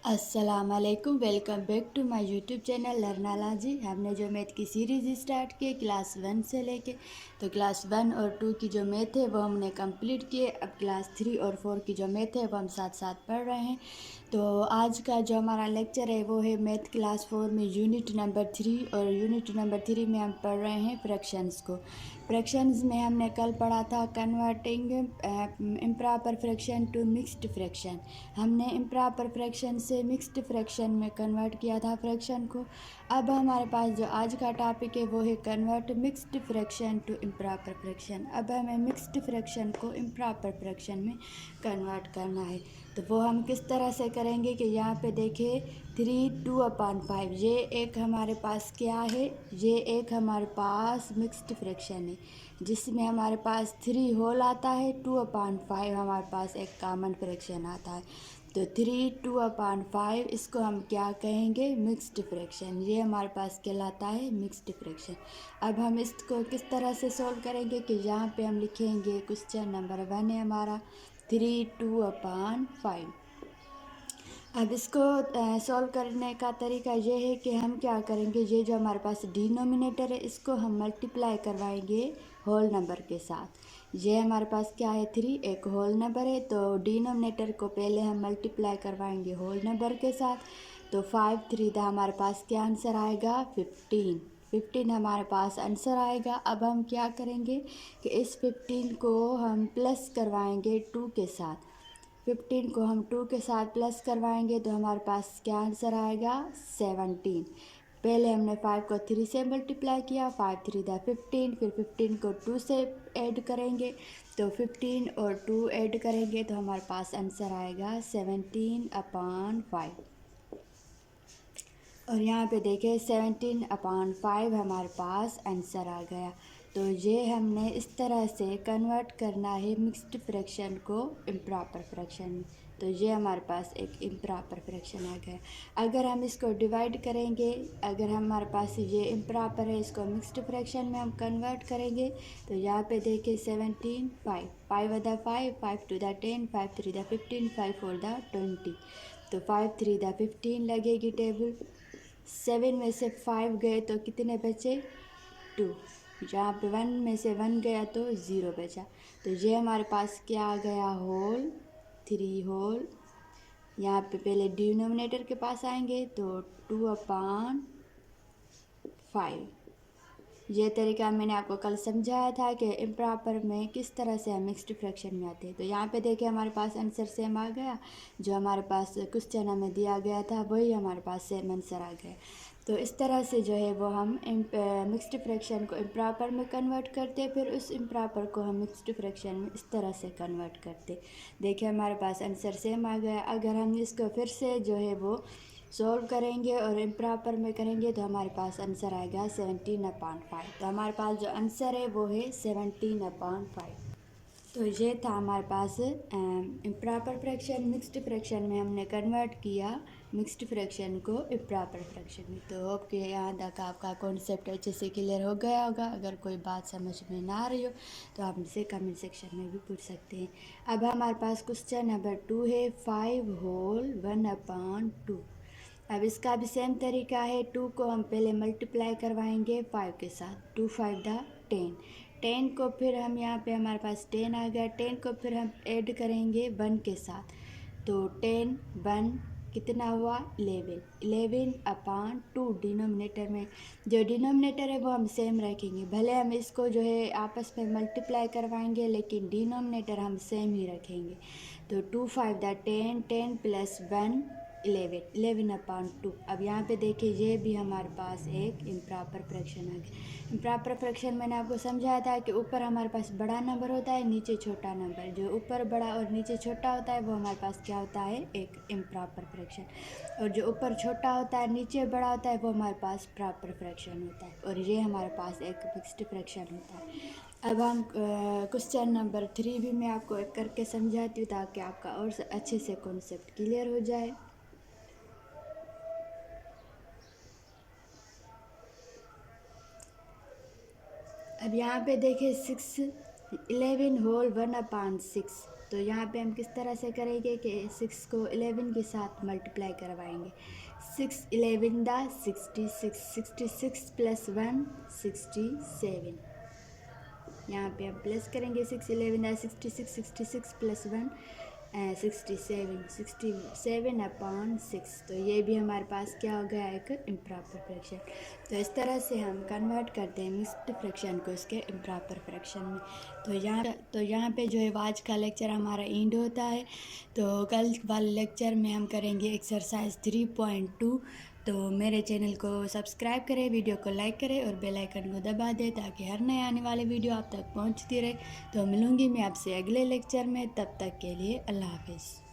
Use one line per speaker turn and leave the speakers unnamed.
अस्सलामुअलैकुम, welcome back to my YouTube channel लर्नाला जी। हमने जो मैथ की सीरीज़ स्टार्ट की क्लास 1 से लेके तो क्लास 1 और 2 की जो मैथ है वो हमने कंप्लीट किए। अब क्लास 3 और 4 की जो मैथ है वो हम साथ साथ पढ़ रहे हैं। तो आज का जो हमारा लेक्चर है वो है मैथ क्लास 4 में यूनिट नंबर 3, और यूनिट नंबर 3 में हम पढ़ रहे हैं फ्रैक्शंस को। फ्रैक्शंस में हमने कल पढ़ा था converting improper fraction to mixed fraction. हमने इम्प्रॉपर फ्रैक्शन से मिक्स्ड फ्रैक्शन में कन्वर्ट किया था फ्रैक्शन को। अब हमारे पास जो आज का टॉपिक है वो है convert mixed fraction to improper fraction. अब हमें मिक्स्ड फ्रैक्शन को इम्प्रॉपर फ्रैक्शन में कन्वर्ट करना है। तो वो हम किस तरह से करेंगे कि यहाँ पे देखिए 3/2/5 ये एक हमारे पास क्या है, ये एक हमारे पास मिक्स्ड फ्रैक्शन है जिसमें हमारे पास 3 होल आता है, 2/5 हमारे पास एक कॉमन फ्रैक्शन आता है। तो 3/2/5 इसको हम क्या कहेंगे, मिक्स्ड फ्रैक्शन। ये हमारे पास कहलाता है मिक्स्ड फ्रैक्शन। अब हम इसको किस तरह से सॉल्व करेंगे कि यहाँ पे हम लिखेंगे क्वेश्चन नंबर 1 है हमारा 3/2/5। अब इसको सॉल्व करने का तरीका ये है कि हम क्या करेंगे, ये जो हमारे पास डिनोमिनेटर है इसको हम मल्टीप्लाई करवाएंगे होल नंबर के साथ। ये हमारे पास क्या है 3, एक होल नंबर है, तो डिनोमिनेटर को पहले हम मल्टीप्लाई करवाएंगे होल नंबर के साथ। तो 5 3 था हमारे पास क्या आंसर आएगा 15 हमारे पास आंसर आएगा। अब हम क्या करेंगे कि इस 15 को हम प्लस करवाएंगे 2 के साथ। 15 को हम 2 के साथ प्लस करवाएंगे तो हमारे पास क्या आंसर आएगा 17। पहले हमने 5 को 3 से मल्टीप्लाई किया, 5 3 था 15, फिर 15 को 2 से ऐड करेंगे तो 15 और 2 ऐड करेंगे तो हमारे पास आंसर आएगा 17/5। और यहाँ पे देखें 17/5 हमारे पास आंसर आ गया। तो ये हमने इस तरह से कन्वर्ट करना है मिक्स्ड फ्रैक्शन को इम्प्रॉपर फ्रैक्शन में। तो ये हमारे पास एक इम्प्रॉपर फ्रैक्शन आ गया। अगर हम इसको डिवाइड करेंगे, अगर हमारे पास ये इम्प्रॉपर है इसको मिक्स्ड फ्रैक्शन में हम कन्वर्ट करेंगे तो यहाँ पे देखिए 17 5 5 × 5 5 2 10 5 3 15 5 4 20। तो 5 3 15 लगेगी टेबल। 7 में से 5 गए तो कितने बचे 2। जहाँ पे 1 में से 1 गया तो 0 बचा। तो ये हमारे पास क्या आ गया होल 3 होल। यहाँ पे पहले डिनोमिनेटर के पास आएंगे तो 2/5। ये तरीका मैंने आपको कल समझाया था कि इम्प्रॉपर में किस तरह से हम मिक्स्ड फ्रैक्शन में आते हैं। तो यहाँ पे देखिए हमारे पास आंसर सेम आ गया, जो हमारे पास क्वेश्चन हमें दिया गया था वही हमारे पास सेम आंसर आ गया। तो इस तरह से जो है वो हम मिक्स्ड फ्रैक्शन को इम्प्रॉपर में कन्वर्ट करते, फिर उस इम्प्रॉपर को हम मिक्स्ड फ्रैक्शन में इस तरह से कन्वर्ट करते। देखिए हमारे पास आंसर सेम आ गया। अगर हम इसको फिर से जो है वो सॉल्व करेंगे और इम्प्रॉपर में करेंगे तो हमारे पास आंसर आएगा 17/5। तो हमारे पास जो आंसर है वो है 17/5। तो ये था हमारे पास इम्प्रॉपर फ्रैक्शन। मिक्स्ड फ्रैक्शन में हमने कन्वर्ट किया मिक्स्ड फ्रैक्शन को इम्प्रॉपर फ्रैक्शन में। तो होप कि यहाँ तक आपका कॉन्सेप्ट अच्छे से क्लियर हो गया होगा। अगर कोई बात समझ में ना आ रही हो तो आप मुझसे कमेंट सेक्शन में भी पूछ सकते हैं। अब हमारे पास क्वेश्चन नंबर 2 है 5 होल 1/2। अब इसका भी सेम तरीका है। 2 को हम पहले मल्टीप्लाई करवाएंगे 5 के साथ। 2 5 10। 10 को फिर हम यहाँ पे हमारे पास 10 आ गया। 10 को फिर हम ऐड करेंगे 1 के साथ। तो 10 1 कितना हुआ 11। 11/2 डिनोमिनेटर में जो डिनोमिनेटर है वो हम सेम रखेंगे। भले हम इसको जो है आपस में मल्टीप्लाई करवाएंगे लेकिन डिनोमिनेटर हम सेम ही रखेंगे। तो 2 5 10 10 + 1 11 11/2। अब यहाँ पे देखिए ये भी हमारे पास एक इम्प्रॉपर फ्रैक्शन आ गया। इम्प्रॉपर फ्रैक्शन मैंने आपको समझाया था कि ऊपर हमारे पास बड़ा नंबर होता है, नीचे छोटा नंबर। जो ऊपर बड़ा और नीचे छोटा होता है वो हमारे पास क्या होता है एक इम्प्रॉपर फ्रैक्शन। और जो ऊपर छोटा होता है नीचे बड़ा होता है वो हमारे पास प्रॉपर फ्रैक्शन होता है। और ये हमारे पास एक मिक्स्ड फ्रैक्शन होता है। अब हम क्वेश्चन नंबर 3 भी मैं आपको एक करके समझाती हूँ ताकि आपका और अच्छे से कॉन्सेप्ट क्लियर हो जाए। अब यहाँ पे देखिए 11 होल 1/6। तो यहाँ पे हम किस तरह से करेंगे कि 6 को 11 के साथ मल्टीप्लाई करवाएंगे। 6 11 दा 66, 66 प्लस 1 67। यहाँ पे हम प्लस करेंगे 6 11 दा 66, 66 प्लस 1 67, 67/6। तो ये भी हमारे पास क्या हो गया, एक इम्प्रॉपर फ्रैक्शन। तो इस तरह से हम कन्वर्ट करते हैं मिक्स्ड फ्रैक्शन को उसके इम्प्रॉपर फ्रैक्शन में। तो यहाँ पे जो है आज का लेक्चर हमारा एंड होता है। तो कल वाले लेक्चर में हम करेंगे एक्सरसाइज 3.2। तो मेरे चैनल को सब्सक्राइब करें, वीडियो को लाइक करें और बेल आइकन को दबा दें ताकि हर नए आने वाले वीडियो आप तक पहुंचती रहे। तो मिलूंगी मैं आपसे अगले लेक्चर में, तब तक के लिए अल्लाह हाफिज़।